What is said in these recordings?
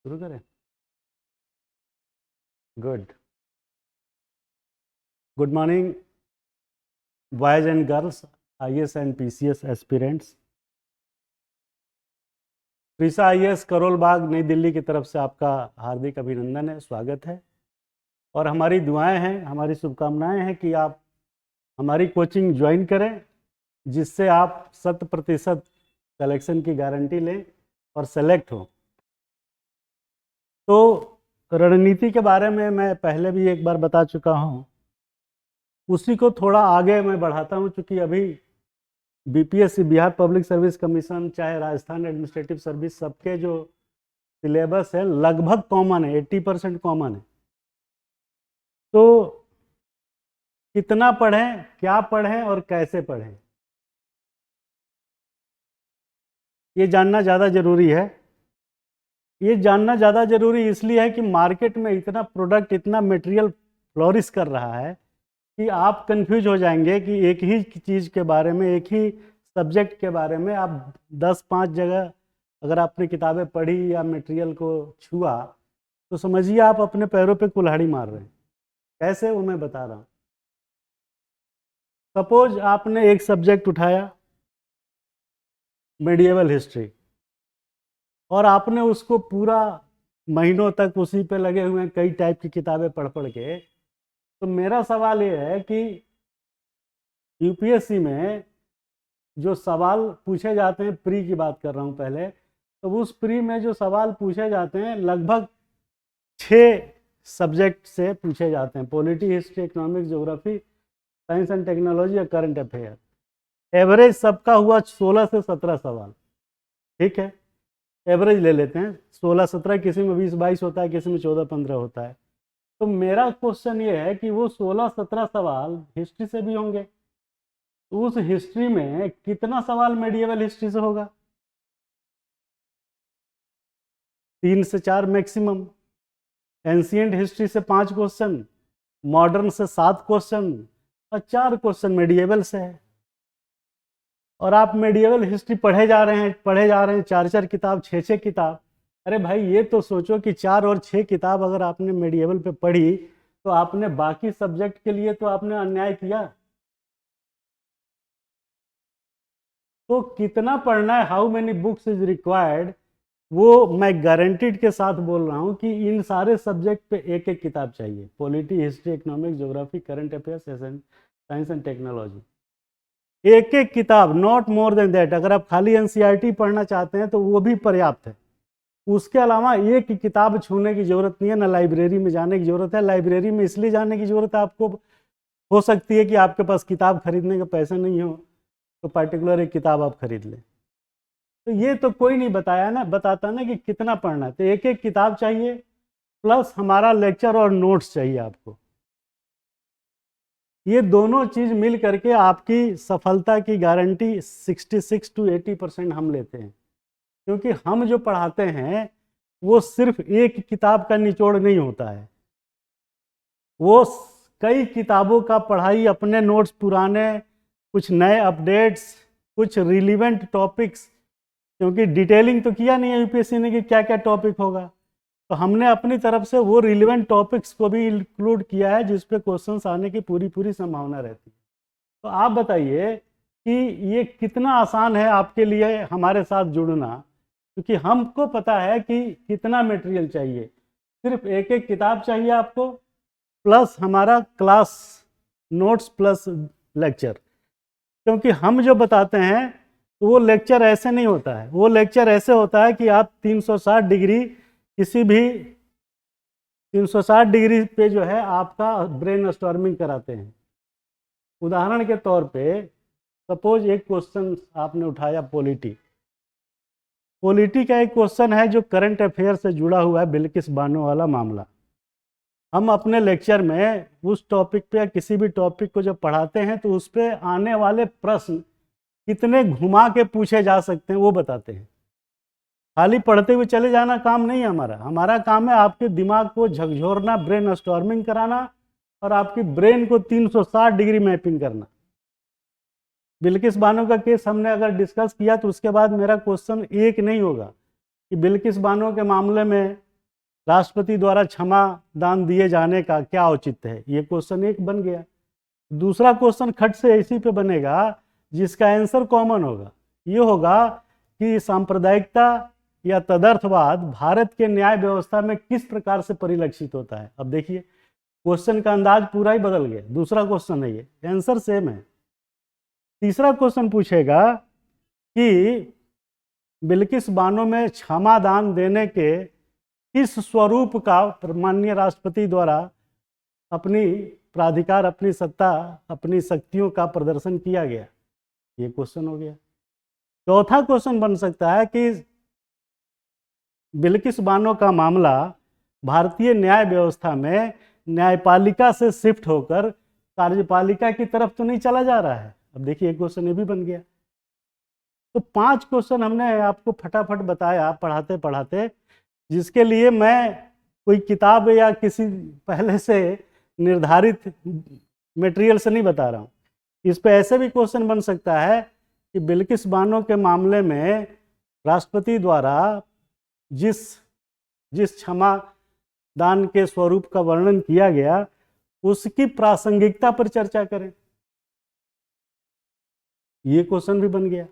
शुरू करें। Good morning boys and girls, IAS and PCS aspirants. प्रीसा आईएएस करोल बाग नई दिल्ली की तरफ से आपका हार्दिक अभिनंदन है, स्वागत है। और हमारी दुआएं हैं, हमारी शुभकामनाएं हैं कि आप हमारी कोचिंग ज्वाइन करें, जिससे आप 100% सिलेक्शन की गारंटी लें और सेलेक्ट हो। तो रणनीति के बारे में मैं पहले भी एक बार बता चुका हूँ, उसी को थोड़ा आगे मैं बढ़ाता हूँ। चूँकि अभी BPSC, Bihar public service commission, चाहे राजस्थान एडमिनिस्ट्रेटिव सर्विस, सबके जो सिलेबस है लगभग कॉमन है, 80% कॉमन है। तो कितना पढ़ें, क्या पढ़ें और कैसे पढ़ें, ये जानना ज़्यादा ज़रूरी है। ये जानना ज़्यादा ज़रूरी इसलिए है कि मार्केट में इतना प्रोडक्ट, इतना मटेरियल फ्लोरिश कर रहा है कि आप कंफ्यूज हो जाएंगे कि एक ही चीज़ के बारे में, एक ही सब्जेक्ट के बारे में आप 10-5 जगह अगर आपने किताबें पढ़ी या मटेरियल को छुआ तो समझिए आप अपने पैरों पे कुल्हाड़ी मार रहे हैं। कैसे, वो मैं बता रहा हूँ। सपोज आपने एक सब्जेक्ट उठाया, मेडिएवल हिस्ट्री, और आपने उसको पूरा महीनों तक उसी पे लगे हुए हैं, कई टाइप की किताबें पढ़ पढ़ के। तो मेरा सवाल ये है कि यूपीएससी में जो सवाल पूछे जाते हैं, प्री की बात कर रहा हूँ पहले, तो उस प्री में जो सवाल पूछे जाते हैं लगभग 6 सब्जेक्ट से पूछे जाते हैं: polity, history, economics, geography, science and technology और करंट अफेयर। एवरेज सबका हुआ 16 से 17 सवाल, ठीक है। एवरेज ले लेते हैं 16-17, किसी में 20-22 होता है, किसी में 14-15 होता है। तो मेरा क्वेश्चन ये है कि वो 16-17 सवाल हिस्ट्री से भी होंगे, तो उस हिस्ट्री में कितना सवाल मेडिएवल हिस्ट्री से होगा? 3 से 4 मैक्सिमम। एंशिएंट हिस्ट्री से 5 क्वेश्चन, मॉडर्न से 7 क्वेश्चन और 4 क्वेश्चन मेडिएवल से है। और आप मेडिएवल हिस्ट्री पढ़े जा रहे हैं, 4-4 किताब, 6-6 किताब। अरे भाई, ये तो सोचो कि 4 और 6 किताब अगर आपने मेडिएवल पे पढ़ी तो आपने बाकी सब्जेक्ट के लिए तो आपने अन्याय किया। तो कितना पढ़ना है, how many books is required, वो मैं गारंटीड के साथ बोल रहा हूँ कि इन सारे सब्जेक्ट पे एक एक किताब चाहिए: polity, history, economics, geography, current affairs, science and technology. एक एक किताब, नॉट मोर देन दैट। अगर आप खाली एनसीईआरटी पढ़ना चाहते हैं तो वो भी पर्याप्त है। उसके अलावा एक किताब छूने की जरूरत नहीं है, ना लाइब्रेरी में जाने की जरूरत है। लाइब्रेरी में इसलिए जाने की जरूरत है आपको, हो सकती है कि आपके पास किताब खरीदने के पैसे नहीं हो, तो पर्टिकुलर एक किताब आप खरीद लें। तो ये तो कोई नहीं बताता ना कि कितना पढ़ना है। तो एक एक किताब चाहिए, प्लस हमारा लेक्चर और नोट्स चाहिए आपको। ये दोनों चीज मिल करके आपकी सफलता की गारंटी 66 to 80% हम लेते हैं। क्योंकि हम जो पढ़ाते हैं वो सिर्फ एक किताब का निचोड़ नहीं होता है, वो कई किताबों का पढ़ाई, अपने नोट्स पुराने, कुछ नए अपडेट्स, कुछ रिलीवेंट टॉपिक्स, क्योंकि डिटेलिंग तो किया नहीं है यूपीएससी ने कि क्या क्या टॉपिक होगा। तो हमने अपनी तरफ से वो रिलेवेंट टॉपिक्स को भी इंक्लूड किया है जिस पे क्वेश्चंस आने की पूरी पूरी संभावना रहती है। तो आप बताइए कि ये कितना आसान है आपके लिए हमारे साथ जुड़ना, क्योंकि हमको पता है कि कितना मटेरियल चाहिए। सिर्फ एक एक किताब चाहिए आपको, प्लस हमारा क्लास नोट्स प्लस लेक्चर। क्योंकि हम जो बताते हैं तो वो लेक्चर ऐसे नहीं होता है, वो लेक्चर ऐसे होता है कि आप 360 डिग्री किसी भी 360 डिग्री पे जो है आपका ब्रेन स्टॉर्मिंग कराते हैं। उदाहरण के तौर पे सपोज एक क्वेश्चन आपने उठाया पॉलिटी का एक क्वेश्चन है जो करंट अफेयर से जुड़ा हुआ है, बिल्किस बानो वाला मामला। हम अपने लेक्चर में उस टॉपिक पे या किसी भी टॉपिक को जब पढ़ाते हैं तो उस पे आने वाले प्रश्न कितने घुमा के पूछे जा सकते हैं वो बताते हैं। खाली पढ़ते हुए चले जाना काम नहीं है हमारा काम है आपके दिमाग को झकझोरना, ब्रेन स्टॉर्मिंग कराना और आपकी ब्रेन को 360 डिग्री मैपिंग करना। बिल्किस बानो का केस हमने अगर डिस्कस किया तो उसके बाद मेरा क्वेश्चन एक नहीं होगा कि बिल्किस बानो के मामले में राष्ट्रपति द्वारा क्षमा दान दिए जाने का क्या औचित्य है? ये क्वेश्चन एक बन गया। दूसरा क्वेश्चन खट से इसी पे बनेगा जिसका आंसर कॉमन होगा। ये होगा कि सांप्रदायिकता या तदर्थवाद भारत के न्याय व्यवस्था में किस प्रकार से परिलक्षित होता है। अब देखिए क्वेश्चन का अंदाज पूरा ही बदल गया। दूसरा क्वेश्चन है ये, आंसर सेम है। तीसरा क्वेश्चन पूछेगा कि बिल्किस बानो में क्षमा दान देने के किस स्वरूप का माननीय राष्ट्रपति द्वारा अपनी प्राधिकार, अपनी सत्ता, अपनी शक्तियों का प्रदर्शन किया गया? ये क्वेश्चन हो गया। चौथा क्वेश्चन बन सकता है कि बिल्किस बानो का मामला भारतीय न्याय व्यवस्था में न्यायपालिका से शिफ्ट होकर कार्यपालिका की तरफ तो नहीं चला जा रहा है? अब देखिए एक क्वेश्चन ये भी बन गया। तो 5 क्वेश्चन हमने आपको फटाफट बताया पढ़ाते पढ़ाते, जिसके लिए मैं कोई किताब या किसी पहले से निर्धारित मटेरियल से नहीं बता रहा हूँ। इस पे ऐसे भी क्वेश्चन बन सकता है कि बिल्किस बानो के मामले में राष्ट्रपति द्वारा जिस क्षमा दान के स्वरूप का वर्णन किया गया उसकी प्रासंगिकता पर चर्चा करें। ये क्वेश्चन भी बन गया।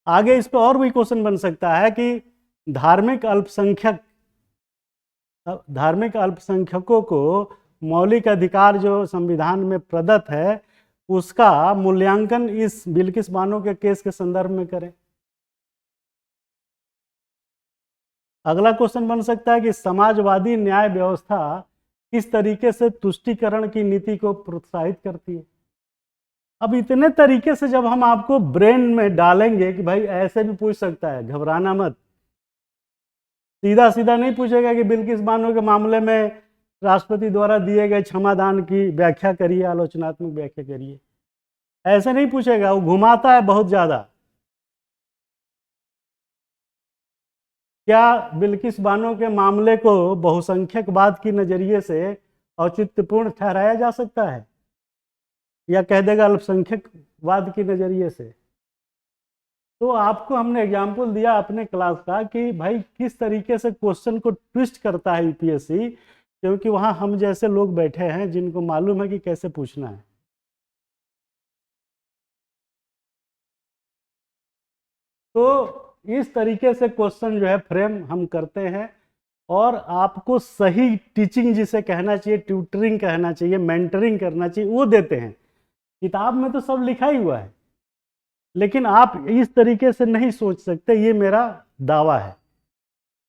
आगे इस पर और भी क्वेश्चन बन सकता है कि धार्मिक अल्पसंख्यकों को मौलिक अधिकार जो संविधान में प्रदत्त है उसका मूल्यांकन इस बिल्किस बानो के केस के संदर्भ में करें। अगला क्वेश्चन बन सकता है कि समाजवादी न्याय व्यवस्था किस तरीके से तुष्टीकरण की नीति को प्रोत्साहित करती है। अब इतने तरीके से जब हम आपको ब्रेन में डालेंगे कि भाई ऐसे भी पूछ सकता है, घबराना मत। सीधा सीधा नहीं पूछेगा कि बिल्किस बानो के मामले में राष्ट्रपति द्वारा दिए गए क्षमादान की व्याख्या करिए, आलोचनात्मक व्याख्या करिए, ऐसे नहीं पूछेगा। वो घुमाता है बहुत ज्यादा। क्या बिल्किस बानो के मामले को बहुसंख्यकवाद की नजरिए से औचित्यपूर्ण ठहराया जा सकता है, या कह देगा अल्पसंख्यकवाद की नजरिए से? तो आपको हमने एग्जाम्पल दिया अपने क्लास का कि भाई किस तरीके से क्वेश्चन को ट्विस्ट करता है यूपीएससी, क्योंकि वहां हम जैसे लोग बैठे हैं जिनको मालूम है कि कैसे पूछना है। तो इस तरीके से क्वेश्चन जो है फ्रेम हम करते हैं, और आपको सही टीचिंग जिसे कहना चाहिए, ट्यूटरिंग कहना चाहिए, मेंटरिंग करना चाहिए, वो देते हैं। किताब में तो सब लिखा ही हुआ है, लेकिन आप इस तरीके से नहीं सोच सकते, ये मेरा दावा है।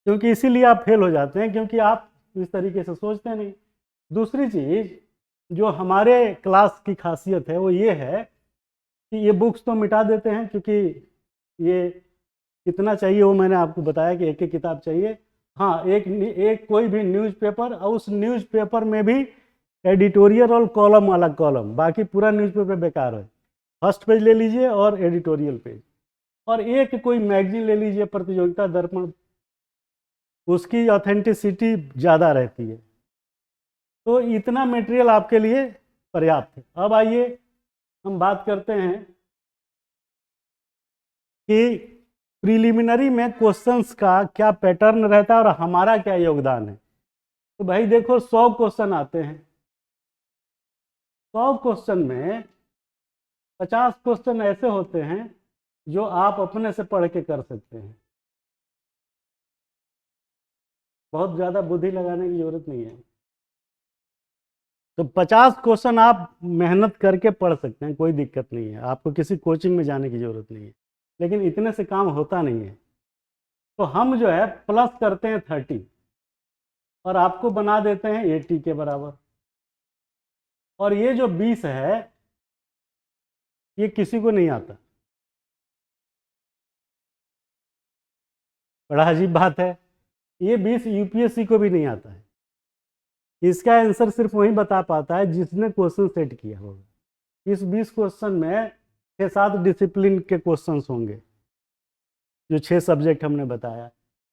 क्योंकि इसीलिए आप फेल हो जाते हैं, क्योंकि आप इस तरीके से सोचते नहीं। दूसरी चीज़ जो हमारे क्लास की खासियत है वो ये है कि ये बुक्स तो मिटा देते हैं, क्योंकि ये कितना चाहिए वो मैंने आपको बताया कि एक एक किताब चाहिए। हाँ, एक कोई भी न्यूज़पेपर, और उस न्यूज़पेपर में भी एडिटोरियल और कॉलम वाला कॉलम, बाकी पूरा न्यूज़पेपर बेकार है। फर्स्ट पेज ले लीजिए और एडिटोरियल पेज, और एक कोई मैगजीन ले लीजिए, प्रतियोगिता दर्पण, उसकी ऑथेंटिसिटी ज़्यादा रहती है। तो इतना मटेरियल आपके लिए पर्याप्त है। अब आइए हम बात करते हैं कि प्रीलिमिनरी में क्वेश्चंस का क्या पैटर्न रहता है और हमारा क्या योगदान है। तो भाई देखो 100 क्वेश्चन आते हैं, 100 क्वेश्चन में 50 क्वेश्चन ऐसे होते हैं जो आप अपने से पढ़ के कर सकते हैं। बहुत ज़्यादा बुद्धि लगाने की जरूरत नहीं है। तो 50 क्वेश्चन आप मेहनत करके पढ़ सकते हैं, कोई दिक्कत नहीं है, आपको किसी कोचिंग में जाने की जरूरत नहीं है। लेकिन इतने से काम होता नहीं है, तो हम जो है प्लस करते हैं 30 और आपको बना देते हैं 80 के बराबर। और ये जो 20 है ये किसी को नहीं आता। बड़ा अजीब बात है, ये 20 यूपीएससी को भी नहीं आता है। इसका आंसर सिर्फ वही बता पाता है जिसने क्वेश्चन सेट किया होगा। इस 20 क्वेश्चन में 6-7 डिसिप्लिन के क्वेश्चंस होंगे, जो 6 सब्जेक्ट हमने बताया।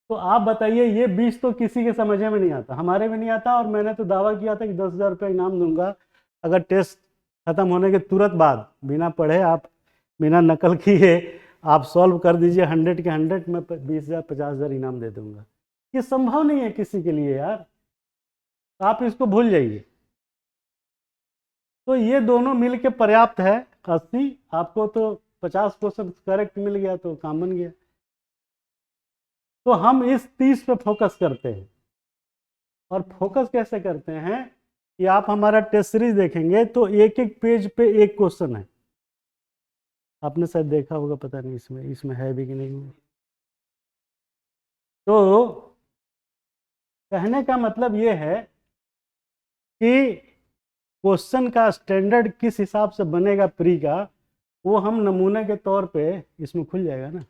तो आप बताइए, ये 20 तो किसी के समझ में नहीं आता, हमारे में नहीं आता। और मैंने तो दावा किया था कि 10,000 रुपये इनाम दूंगा अगर टेस्ट खत्म होने के तुरंत बाद, बिना पढ़े, आप बिना नकल किए आप सॉल्व कर दीजिए 100 के 100, मैं 20,000 50,000 इनाम दे दूंगा। ये संभव नहीं है किसी के लिए यार, आप इसको भूल जाइए। तो ये दोनों मिल के पर्याप्त है। 80 आपको तो 50 क्वेश्चन करेक्ट मिल गया तो काम बन गया। तो हम इस 30 पे फोकस करते हैं। और फोकस कैसे करते हैं कि आप हमारा टेस्ट सीरीज देखेंगे तो एक एक पेज पे एक क्वेश्चन है। आपने शायद देखा होगा, पता नहीं इसमें है भी कि नहीं। तो कहने का मतलब ये है कि क्वेश्चन का स्टैंडर्ड किस हिसाब से बनेगा प्री का, वो हम नमूने के तौर पे इसमें खुल जाएगा ना।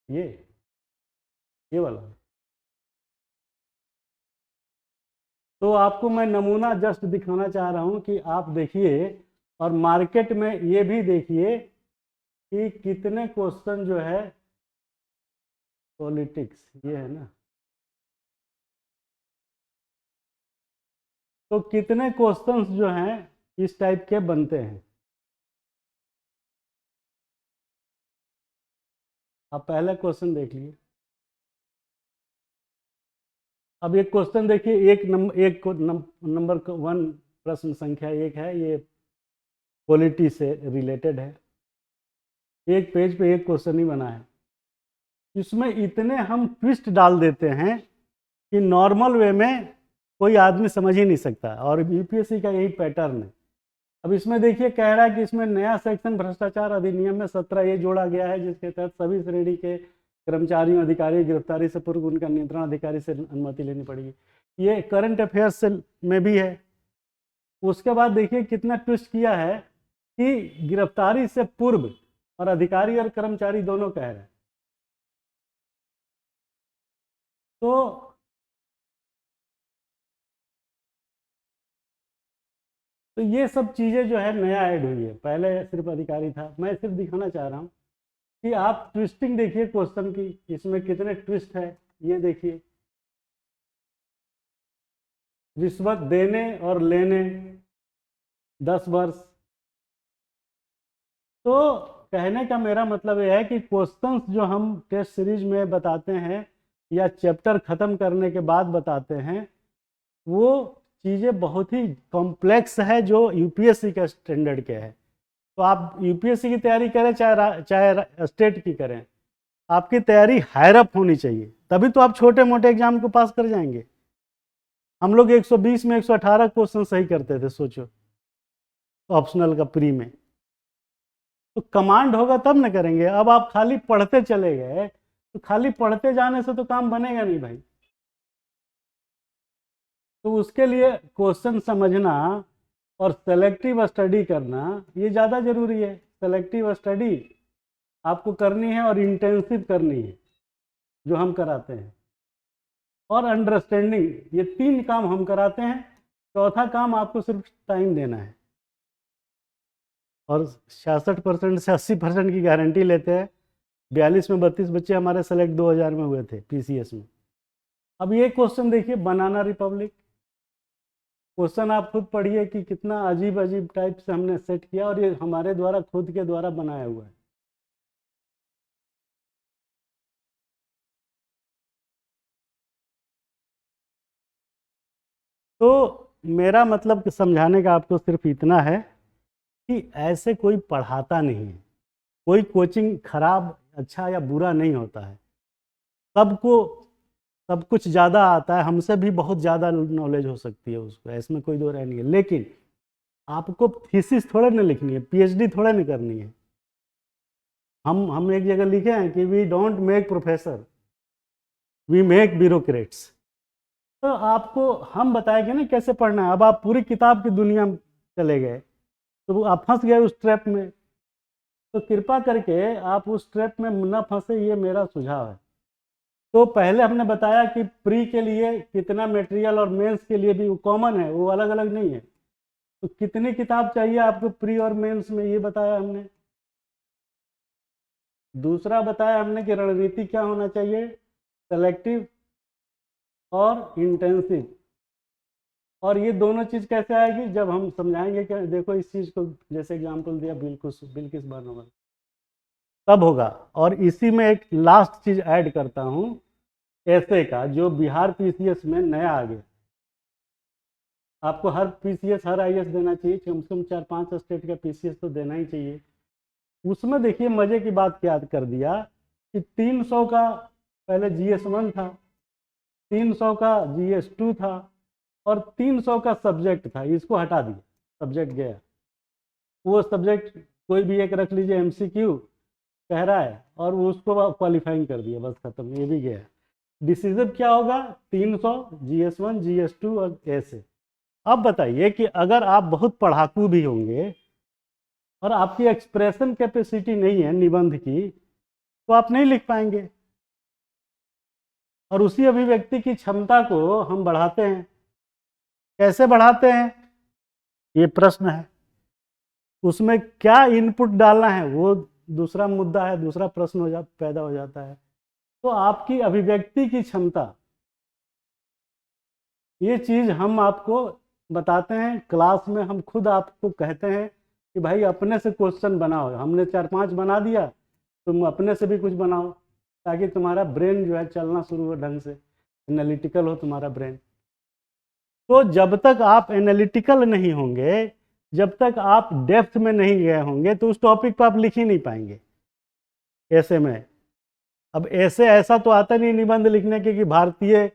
ये वाला। तो आपको मैं नमूना जस्ट दिखाना चाह रहा हूं कि आप देखिए, और मार्केट में ये भी देखिए कि कितने क्वेश्चन जो है पॉलिटिक्स, ये है ना, तो कितने क्वेश्चंस जो हैं इस टाइप के बनते हैं। आप पहला क्वेश्चन देख लीजिए। अब एक क्वेश्चन देखिए, नंबर 1 प्रश्न संख्या 1 है, ये पॉलिटी से रिलेटेड है। एक पेज पे एक क्वेश्चन ही बना है। इसमें इतने हम ट्विस्ट डाल देते हैं कि नॉर्मल वे में कोई आदमी समझ ही नहीं सकता, और यूपीएससी का यही पैटर्न है। अब इसमें देखिए, कह रहा है कि इसमें नया सेक्शन भ्रष्टाचार अधिनियम में 17 ये जोड़ा गया है, जिसके तहत सभी श्रेणी के कर्मचारियों अधिकारी गिरफ्तारी से पूर्व उनका नियंत्रण अधिकारी से अनुमति लेनी पड़ेगी। ये करंट अफेयर्स से में भी है। उसके बाद देखिए कितना ट्विस्ट किया है कि गिरफ्तारी से पूर्व, और अधिकारी और कर्मचारी दोनों कह रहे हैं। तो ये सब चीज़ें जो है नया ऐड हुई है, पहले सिर्फ अधिकारी था। मैं सिर्फ दिखाना चाह रहा हूँ कि आप ट्विस्टिंग देखिए क्वेश्चन की, इसमें कितने ट्विस्ट है ये देखिए। रिश्वत देने और लेने 10 वर्ष। तो कहने का मेरा मतलब यह है कि क्वेश्चंस जो हम टेस्ट सीरीज में बताते हैं या चैप्टर ख़त्म करने के बाद बताते हैं, वो चीज़ें बहुत ही कॉम्प्लेक्स है जो यूपीएससी का स्टैंडर्ड के है। तो आप यूपीएससी की तैयारी करें चाहे स्टेट की करें, आपकी तैयारी हायर अप होनी चाहिए, तभी तो आप छोटे मोटे एग्जाम को पास कर जाएंगे। हम लोग 120 में 118 क्वेश्चन सही करते थे, सोचो, ऑप्शनल का प्री में। तो कमांड होगा तब ना करेंगे। अब आप खाली पढ़ते चले गए तो खाली पढ़ते जाने से तो काम बनेगा नहीं भाई। तो उसके लिए क्वेश्चन समझना और सेलेक्टिव स्टडी करना ये ज़्यादा ज़रूरी है। सेलेक्टिव स्टडी आपको करनी है और इंटेंसिव करनी है, जो हम कराते हैं, और अंडरस्टैंडिंग, ये 3 काम हम कराते हैं। चौथा काम आपको सिर्फ टाइम देना है। और 66% से 80% की गारंटी लेते हैं। 42 में 32 बच्चे हमारे सेलेक्ट 2000 में हुए थे पीसीएस में। अब ये क्वेश्चन देखिए, बनाना रिपब्लिक। क्वेश्चन आप खुद पढ़िए कि कितना अजीब अजीब टाइप से हमने सेट किया, और ये हमारे द्वारा खुद के द्वारा बनाया हुआ है। तो मेरा मतलब समझाने का आपको सिर्फ इतना है कि ऐसे कोई पढ़ाता नहीं है। कोई कोचिंग खराब, अच्छा या बुरा नहीं होता है। सबको सब कुछ ज़्यादा आता है, हमसे भी बहुत ज़्यादा नॉलेज हो सकती है उसको, इसमें कोई दो राय नहीं है। लेकिन आपको थीसिस थोड़े ना लिखनी है, पीएचडी थोड़े ना करनी है। हम एक जगह लिखे हैं कि we don't make professor, we make bureaucrats. तो आपको हम बताएंगे ना कैसे पढ़ना है। अब आप पूरी किताब की दुनिया में चले गए तो आप फंस गए उस ट्रैप में। तो कृपा करके आप उस ट्रैप में न फंसे, ये मेरा सुझाव है। तो पहले हमने बताया कि प्री के लिए कितना मटेरियल और मेंस के लिए भी वो कॉमन है, वो अलग अलग नहीं है। तो कितनी किताब चाहिए आपको प्री और मेंस में, ये बताया हमने। दूसरा बताया हमने कि रणनीति क्या होना चाहिए, सेलेक्टिव और इंटेंसिव। और ये दोनों चीज़ कैसे आएगी, जब हम समझाएंगे कि देखो इस चीज़ को, जैसे एग्जाम्पल दिया बिल्किस बानो। तब होगा। और इसी में एक लास्ट चीज ऐड करता हूँ, ऐसे का जो बिहार पीसीएस में नया आ गया। आपको हर पीसीएस हर आईएएस देना चाहिए, कम से कम 4-5 स्टेट का पीसीएस तो देना ही चाहिए। उसमें देखिए मजे की बात क्या कर दिया कि 300 का पहले GS1 था, 300 का GS2 था, और 300 का सब्जेक्ट था, इसको हटा दिया, सब्जेक्ट गया। वो सब्जेक्ट कोई भी एक रख लीजिए, MCQ कह रहा है, और वो उसको क्वालिफाइंग कर दिया, बस खत्म, ये भी गया। डिसीजन क्या होगा? 300, GS1, GS2 और ऐसे। अब बताइए कि अगर आप बहुत पढ़ाकू भी होंगे और आपकी एक्सप्रेशन कैपेसिटी नहीं है निबंध की, तो आप नहीं लिख पाएंगे। और उसी अभिव्यक्ति की क्षमता को हम बढ़ाते हैं। कैसे बढ़ाते हैं, ये प्रश्न है। उसमें क्या इनपुट डालना है वो दूसरा मुद्दा है, दूसरा प्रश्न पैदा हो जाता है। तो आपकी अभिव्यक्ति की क्षमता, ये चीज हम आपको बताते हैं क्लास में। हम खुद आपको कहते हैं कि भाई अपने से क्वेश्चन बनाओ। हमने 4-5 बना दिया, तुम अपने से भी कुछ बनाओ, ताकि तुम्हारा ब्रेन जो है चलना शुरू हो ढंग से, एनालिटिकल हो तुम्हारा ब्रेन। तो जब तक आप एनालिटिकल नहीं होंगे, जब तक आप डेप्थ में नहीं गए होंगे, तो उस टॉपिक पर आप लिख ही नहीं पाएंगे। ऐसे में अब ऐसा तो आता नहीं निबंध लिखने के कि भारतीय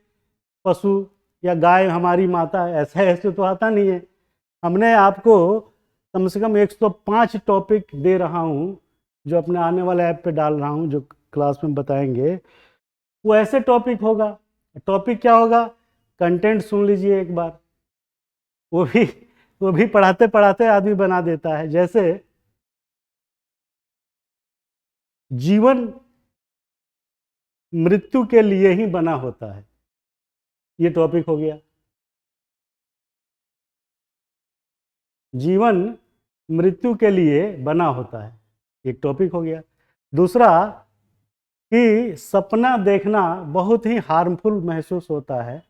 पशु या गाय हमारी माता, ऐसे तो आता नहीं है। हमने आपको कम से कम 105 टॉपिक दे रहा हूँ, जो अपने आने वाले ऐप पे डाल रहा हूँ, जो क्लास में बताएंगे। वो ऐसे टॉपिक होगा। टॉपिक क्या होगा? कंटेंट सुन लीजिए एक बार। वो भी पढ़ाते पढ़ाते आदमी बना देता है। जैसे जीवन मृत्यु के लिए ही बना होता है, ये टॉपिक हो गया। जीवन मृत्यु के लिए बना होता है, एक टॉपिक हो गया। दूसरा कि सपना देखना बहुत ही हार्मफुल महसूस होता है,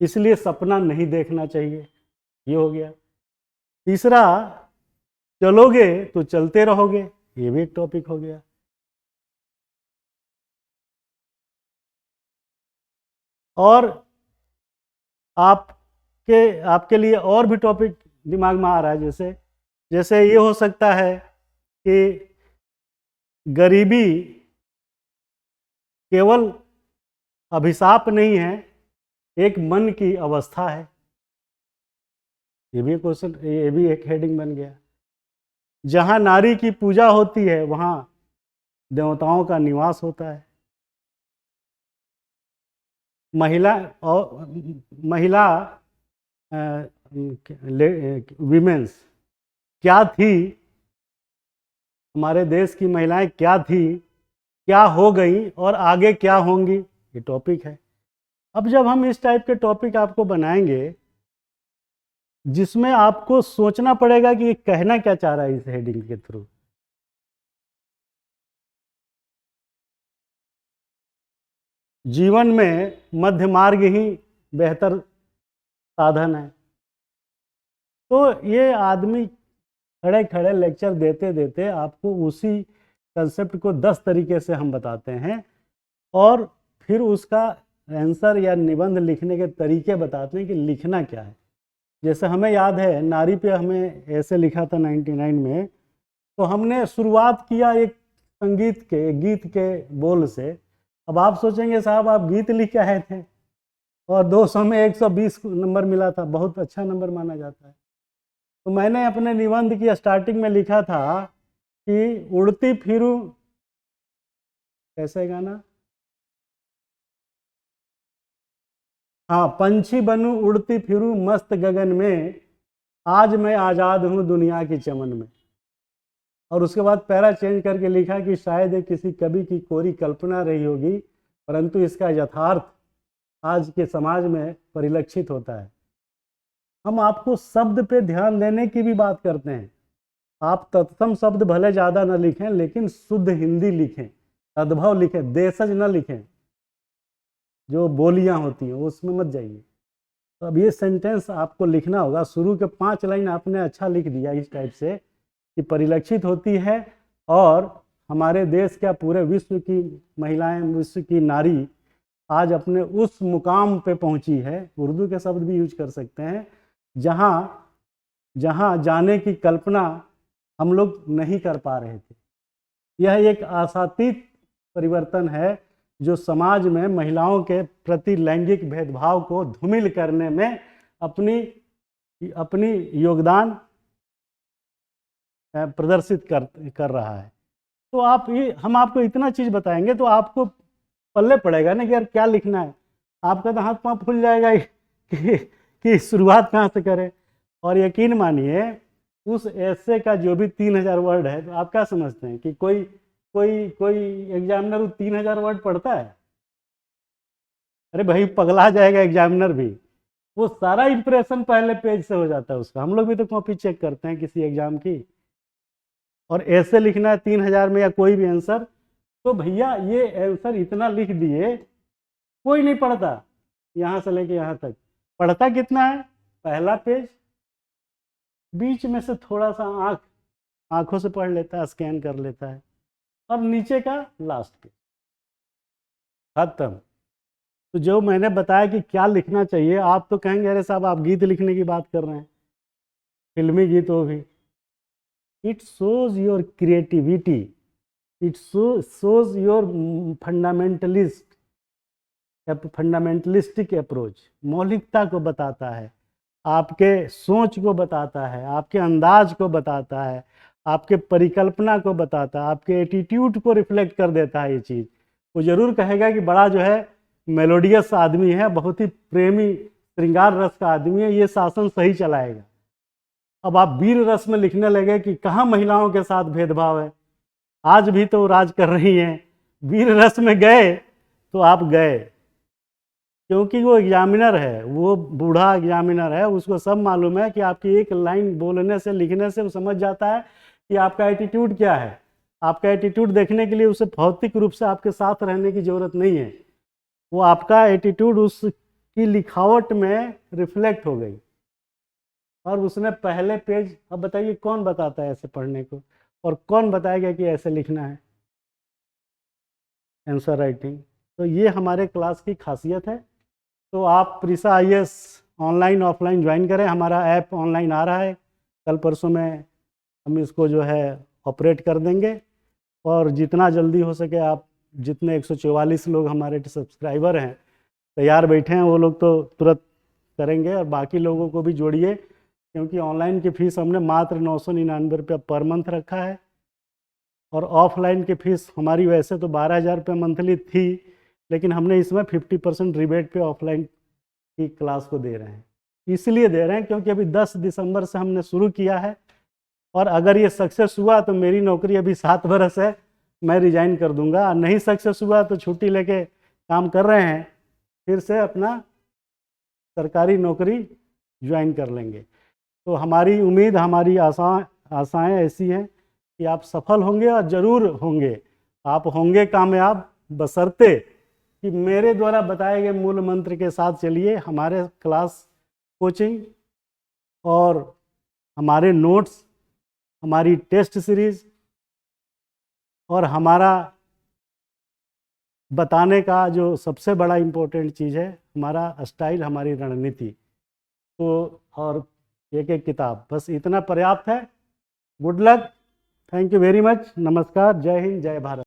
इसलिए सपना नहीं देखना चाहिए, ये हो गया। तीसरा, चलोगे तो चलते रहोगे, ये भी एक टॉपिक हो गया। और आपके लिए और भी टॉपिक दिमाग में आ रहा है। जैसे ये हो सकता है कि गरीबी केवल अभिशाप नहीं है, एक मन की अवस्था है, ये भी क्वेश्चन, ये भी एक हेडिंग बन गया। जहां नारी की पूजा होती है वहां देवताओं का निवास होता है। महिला विमेंस क्या थी, हमारे देश की महिलाएं क्या थी, क्या हो गई और आगे क्या होंगी, ये टॉपिक है। अब जब हम इस टाइप के टॉपिक आपको बनाएंगे, जिसमें आपको सोचना पड़ेगा कि ये कहना क्या चाह रहा है इस हेडिंग के थ्रू। जीवन में मध्य मार्ग ही बेहतर साधन है। तो ये आदमी खड़े खड़े लेक्चर देते देते आपको उसी कंसेप्ट को 10 तरीके से हम बताते हैं, और फिर उसका आंसर या निबंध लिखने के तरीके बताते हैं कि लिखना क्या है। जैसे हमें याद है नारी पे हमें ऐसे लिखा था 99 में, तो हमने शुरुआत किया एक संगीत के, एक गीत के बोल से। अब आप सोचेंगे साहब आप गीत लिख के आए थे और 200 में 120 नंबर मिला था, बहुत अच्छा नंबर माना जाता है। तो मैंने अपने निबंध की स्टार्टिंग में लिखा था कि उड़ती फिरूं, कैसे गाना, हाँ, पंछी बनूं उड़ती फिरूं मस्त गगन में, आज मैं आज़ाद हूँ दुनिया की चमन में। और उसके बाद पैरा चेंज करके लिखा कि शायद ये किसी कवि की कोरी कल्पना रही होगी, परंतु इसका यथार्थ आज के समाज में परिलक्षित होता है। हम आपको शब्द पे ध्यान देने की भी बात करते हैं। आप तत्सम शब्द भले ज़्यादा न लिखें, लेकिन शुद्ध हिंदी लिखें, सद्भव लिखें, देशज न लिखें, जो बोलियां होती हैं उसमें मत जाइए। तो अब ये सेंटेंस आपको लिखना होगा। शुरू के 5 लाइन आपने अच्छा लिख दिया इस टाइप से, की परिलक्षित होती है और हमारे देश क्या पूरे विश्व की महिलाएं, विश्व की नारी आज अपने उस मुकाम पे पहुंची है, उर्दू के शब्द भी यूज कर सकते हैं, जहां जहां जाने की कल्पना हम लोग नहीं कर पा रहे थे। यह एक आशातीत परिवर्तन है जो समाज में महिलाओं के प्रति लैंगिक भेदभाव को धूमिल करने में अपनी योगदान प्रदर्शित कर रहा है। तो हम आपको इतना चीज़ बताएंगे तो आपको पल्ले पड़ेगा ना कि यार क्या लिखना है। आपका तो हाथ पाँव फूल जाएगा कि शुरुआत कहाँ से करें। और यकीन मानिए उस ऐसे का जो भी 3000 वर्ड है, तो आप क्या समझते हैं कि कोई कोई कोई एग्जामिनर 3000 वर्ड पढ़ता है? अरे भाई पगला जाएगा एग्जामिनर भी। वो सारा इंप्रेशन पहले पेज से हो जाता है उसका। हम लोग भी तो कॉपी चेक करते हैं किसी एग्जाम की, और ऐसे लिखना है 3000 में या कोई भी आंसर, तो भैया ये आंसर इतना लिख दिए, कोई नहीं पढ़ता यहाँ से लेके यहाँ तक। पढ़ता कितना है? पहला पेज, बीच में से थोड़ा सा आंखों से पढ़ लेता है, स्कैन कर लेता है, और नीचे का लास्ट पेज, खत्म। तो जो मैंने बताया कि क्या लिखना चाहिए, आप तो कहेंगे अरे साहब आप गीत लिखने की बात कर रहे हैं, फिल्मी गीत हो भी। It shows your creativity, it shows your fundamentalistic approach, मौलिकता को बताता है, आपके सोच को बताता है, आपके अंदाज को बताता है, आपके परिकल्पना को बताता है, आपके एटीट्यूड को रिफ्लेक्ट कर देता है। ये चीज़ वो ज़रूर कहेगा कि बड़ा जो है मेलोडियस आदमी है, बहुत ही प्रेमी श्रृंगार रस का आदमी है, ये शासन सही चलाएगा। अब आप वीर रस में लिखने लगे कि कहाँ महिलाओं के साथ भेदभाव है, आज भी तो राज कर रही हैं। वीर रस में गए तो आप गए, क्योंकि वो एग्जामिनर है, वो बूढ़ा एग्जामिनर है, उसको सब मालूम है कि आपकी एक लाइन बोलने से, लिखने से वो समझ जाता है कि आपका एटीट्यूड क्या है। आपका एटीट्यूड देखने के लिए उसे भौतिक रूप से आपके साथ रहने की ज़रूरत नहीं है, वो आपका एटीट्यूड उसकी लिखावट में रिफ्लेक्ट हो गई। और उसने पहले पेज, अब बताइए कौन बताता है ऐसे पढ़ने को, और कौन बताएगा कि ऐसे लिखना है आंसर राइटिंग। तो ये हमारे क्लास की खासियत है। तो आप प्रीसा IAS ऑनलाइन ऑफलाइन ज्वाइन करें, हमारा ऐप ऑनलाइन आ रहा है, कल परसों में हम इसको जो है ऑपरेट कर देंगे, और जितना जल्दी हो सके आप, जितने 144 लोग हमारे सब्सक्राइबर हैं तैयार बैठे हैं, वो लोग तो तुरंत करेंगे, और बाकी लोगों को भी जोड़िए, क्योंकि ऑनलाइन की फ़ीस हमने मात्र 999 रुपये पर मंथ रखा है, और ऑफलाइन की फ़ीस हमारी वैसे तो 12,000 रुपये मंथली थी, लेकिन हमने इसमें 50% रिबेट पे ऑफलाइन की क्लास को दे रहे हैं। इसलिए दे रहे हैं क्योंकि अभी 10 दिसंबर से हमने शुरू किया है, और अगर ये सक्सेस हुआ तो मेरी नौकरी अभी 7 बरस है, मैं रिजाइन कर दूंगा। नहीं सक्सेस हुआ तो छुट्टी लेके काम कर रहे हैं, फिर से अपना सरकारी नौकरी ज्वाइन कर लेंगे। तो हमारी उम्मीद, हमारी आशाएं ऐसी हैं कि आप सफल होंगे, और ज़रूर होंगे। आप होंगे कामयाब, बशर्ते कि मेरे द्वारा बताए गए मूल मंत्र के साथ चलिए। हमारे क्लास, कोचिंग और हमारे नोट्स, हमारी टेस्ट सीरीज़, और हमारा बताने का जो सबसे बड़ा इम्पोर्टेंट चीज़ है, हमारा स्टाइल, हमारी रणनीति, तो और एक एक किताब, बस इतना पर्याप्त है। Good luck, thank you very much, नमस्कार, जय हिंद, जय भारत।